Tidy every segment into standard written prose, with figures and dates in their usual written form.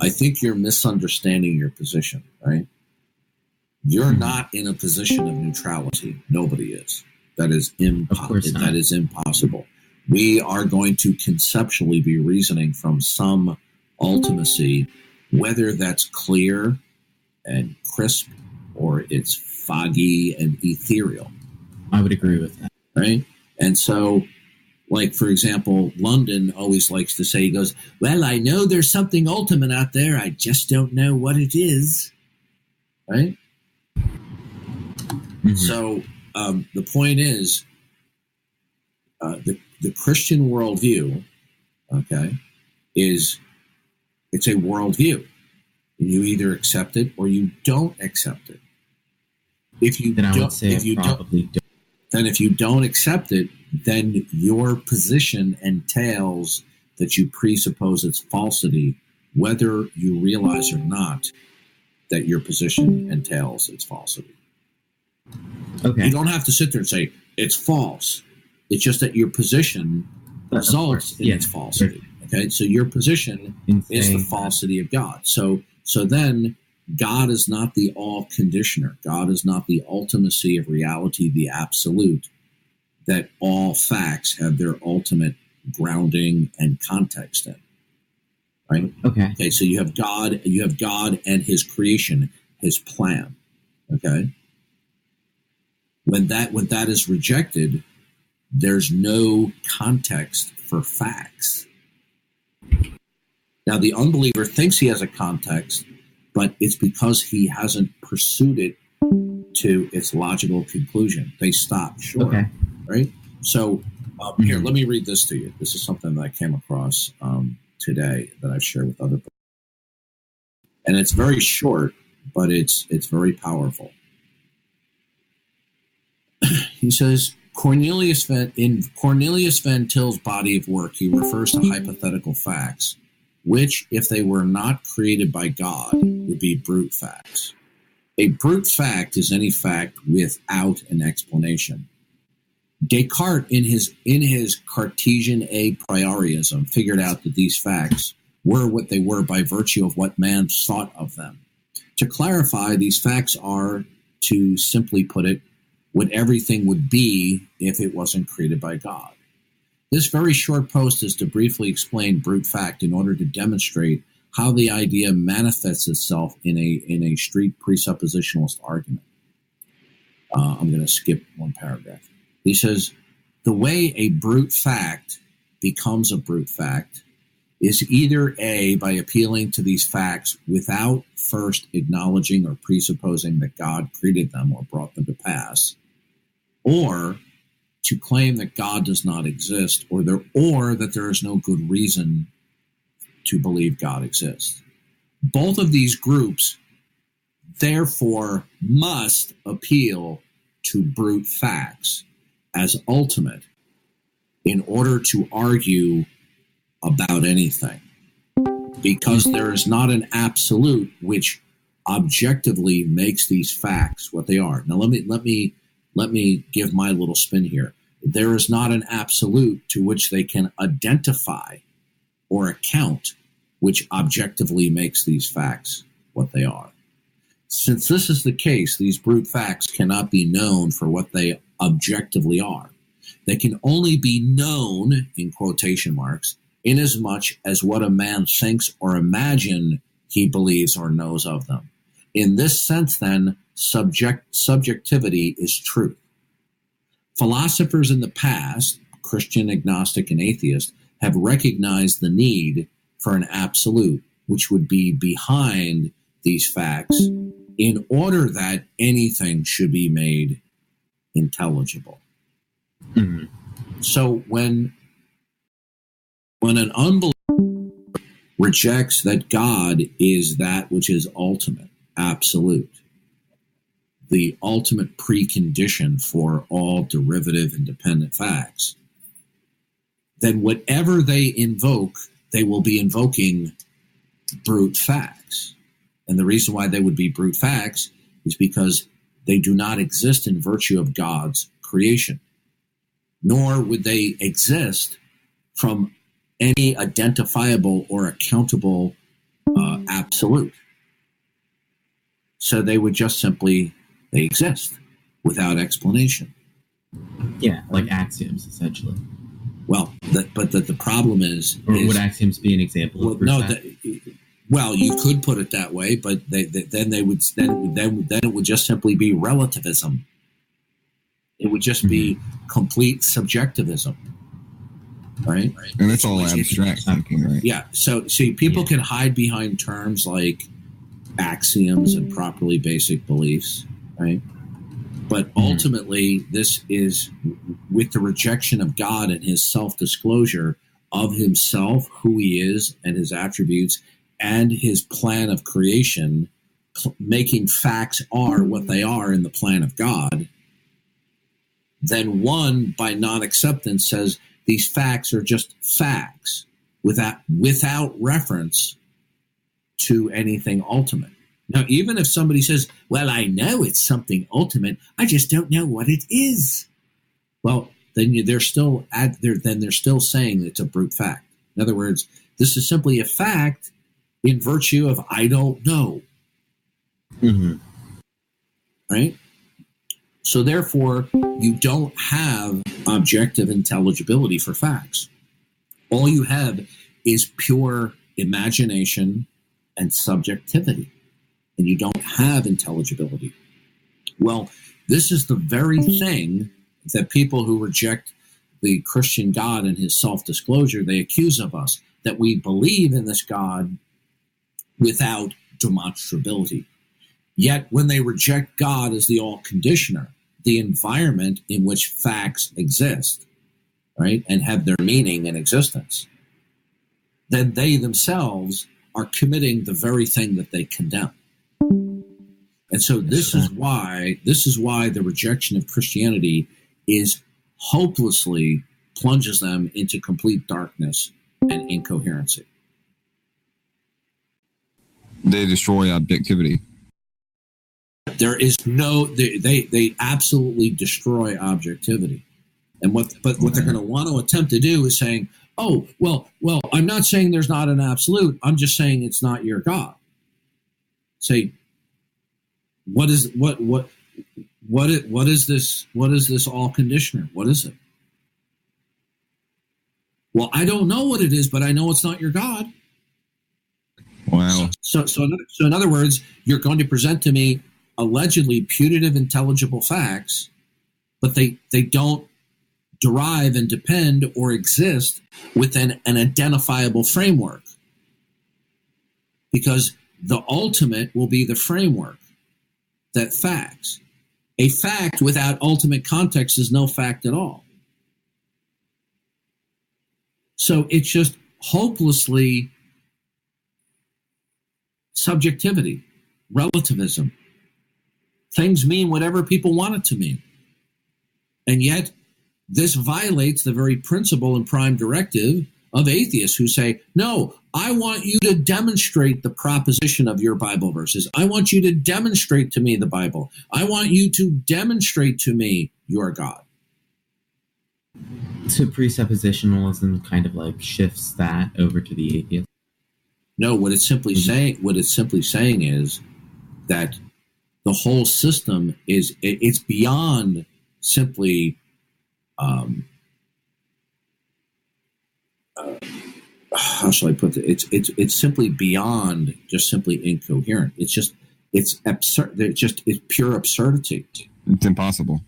I think you're misunderstanding your position, right? You're not in a position of neutrality. Nobody is. That is that is impossible. We are going to conceptually be reasoning from some ultimacy, whether that's clear and crisp or it's foggy and ethereal. I would agree with that. Right? And so, like, for example, London always likes to say, he goes, well, I know there's something ultimate out there. I just don't know what it is. Right? Mm-hmm. So the point is, the Christian worldview, okay, it's a worldview. You either accept it or you don't accept it. If you then don't accept it, then your position entails that you presuppose its falsity, whether you realize or not that your position entails its falsity. Okay. You don't have to sit there and say it's false. It's just that your position results in its falsity. Okay, so your position is the falsity of God. So then God is not the all conditioner. God is not the ultimacy of reality, the absolute, that all facts have their ultimate grounding and context in. Right? Okay, so you have God and his creation, his plan. Okay? When that is rejected, there's no context for facts. Now, the unbeliever thinks he has a context, but it's because he hasn't pursued it to its logical conclusion. They stop short, right? So here, let me read this to you. This is something that I came across today that I've shared with other people. And it's very short, but it's very powerful. He says, in Cornelius Van Til's body of work, he refers to hypothetical facts, which, if they were not created by God, would be brute facts. A brute fact is any fact without an explanation. Descartes, in his Cartesian a priorism, figured out that these facts were what they were by virtue of what man thought of them. To clarify, these facts are, to simply put it, what everything would be if it wasn't created by God. This very short post is to briefly explain brute fact in order to demonstrate how the idea manifests itself in a street presuppositionalist argument. I'm going to skip one paragraph. He says, the way a brute fact becomes a brute fact is either A, by appealing to these facts without first acknowledging or presupposing that God created them or brought them to pass, or to claim that God does not exist, or that there is no good reason to believe God exists. Both of these groups, therefore, must appeal to brute facts as ultimate in order to argue about anything, because there is not an absolute which objectively makes these facts what they are. Now, let me give my little spin here. There is not an absolute to which they can identify or account which objectively makes these facts what they are. Since this is the case, these brute facts cannot be known for what they objectively are. They can only be known, in quotation marks, inasmuch as what a man thinks or imagines he believes or knows of them. In this sense, then, subjectivity is truth. Philosophers in the past, Christian, agnostic, and atheist, have recognized the need for an absolute, which would be behind these facts, in order that anything should be made intelligible. Mm-hmm. So when an unbeliever rejects that God is that which is ultimate, absolute, the ultimate precondition for all derivative and dependent facts, then whatever they invoke, they will be invoking brute facts. And the reason why they would be brute facts is because they do not exist in virtue of God's creation, nor would they exist from any identifiable or accountable absolute. So they would just simply, they exist without explanation. Yeah, like axioms, essentially. Well, but the problem is... Or would axioms be an example of well, you could put it that way, but then it would just simply be relativism. It would just be complete subjectivism, right? And it's all abstract thinking, right? Yeah. So, see, people can hide behind terms like axioms and properly basic beliefs, right? But ultimately, this is with the rejection of God and his self-disclosure of himself, who he is, and his attributes, and his plan of creation, making facts are what they are in the plan of God. Then one, by non-acceptance, says these facts are just facts without reference to anything ultimate. Now, even if somebody says, well, I know it's something ultimate, I just don't know what it is. Well, then they're still saying it's a brute fact. In other words, this is simply a fact in virtue of I don't know. Right? So therefore, you don't have objective intelligibility for facts. All you have is pure imagination and subjectivity, and you don't have intelligibility. Well, this is the very thing that people who reject the Christian God and his self-disclosure, they accuse of us, that we believe in this God without demonstrability. Yet when they reject God as the all-conditioner, the environment in which facts exist, right, and have their meaning and existence, then they themselves are committing the very thing that they condemn. And so this is why the rejection of Christianity is hopelessly plunges them into complete darkness and incoherency. They destroy objectivity. There is they absolutely destroy objectivity. And what they're going to want to attempt to do is saying, oh, well, I'm not saying there's not an absolute. I'm just saying it's not your God. Say, what is this all conditioner? What is it? Well, I don't know what it is, but I know it's not your God. Wow. So in other words, you're going to present to me allegedly putative intelligible facts, but they don't derive and depend or exist within an identifiable framework. Because the ultimate will be the framework that facts. A fact without ultimate context is no fact at all. So it's just hopelessly subjectivity, relativism. Things mean whatever people want it to mean. And yet, this violates the very principle and prime directive of atheists who say, no, I want you to demonstrate the proposition of your Bible verses. I want you to demonstrate to me the Bible. I want you to demonstrate to me your God. So presuppositionalism kind of like shifts that over to the atheist? No, what it's simply saying is that the whole system it's beyond simply how shall I put it? It's simply beyond just simply incoherent. It's absurd. It's pure absurdity. It's impossible.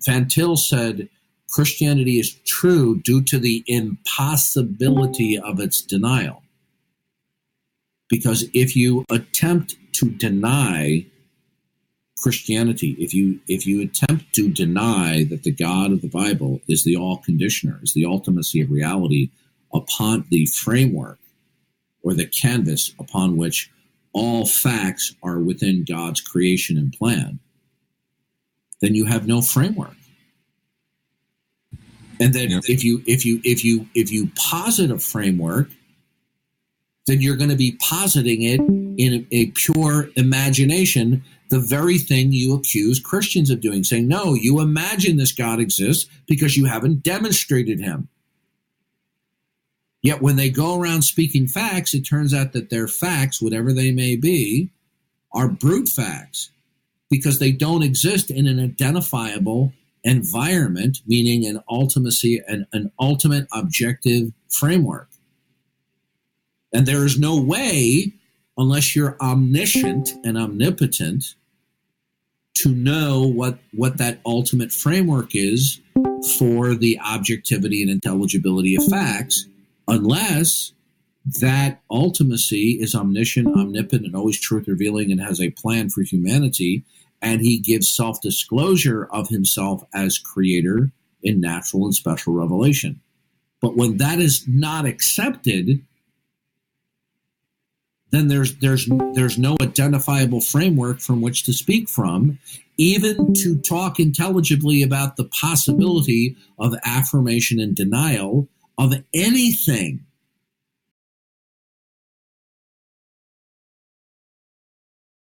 Van Til said Christianity is true due to the impossibility of its denial. Because if you attempt to deny Christianity, if you attempt to deny that the God of the Bible is the all-conditioner, is the ultimacy of reality upon the framework or the canvas upon which all facts are within God's creation and plan, then you have no framework. And then if you posit a framework, then you're going to be positing it in a pure imagination, the very thing you accuse Christians of doing, saying, no, you imagine this God exists because you haven't demonstrated him. Yet when they go around speaking facts, it turns out that their facts, whatever they may be, are brute facts because they don't exist in an identifiable environment, meaning an ultimacy and an ultimate objective framework. And there is no way, unless you're omniscient and omnipotent, to know what that ultimate framework is for the objectivity and intelligibility of facts, unless that ultimacy is omniscient, omnipotent, always truth revealing, and has a plan for humanity, and he gives self-disclosure of himself as creator in natural and special revelation. But when that is not accepted, then there's no identifiable framework from which to speak from, even to talk intelligibly about the possibility of affirmation and denial of anything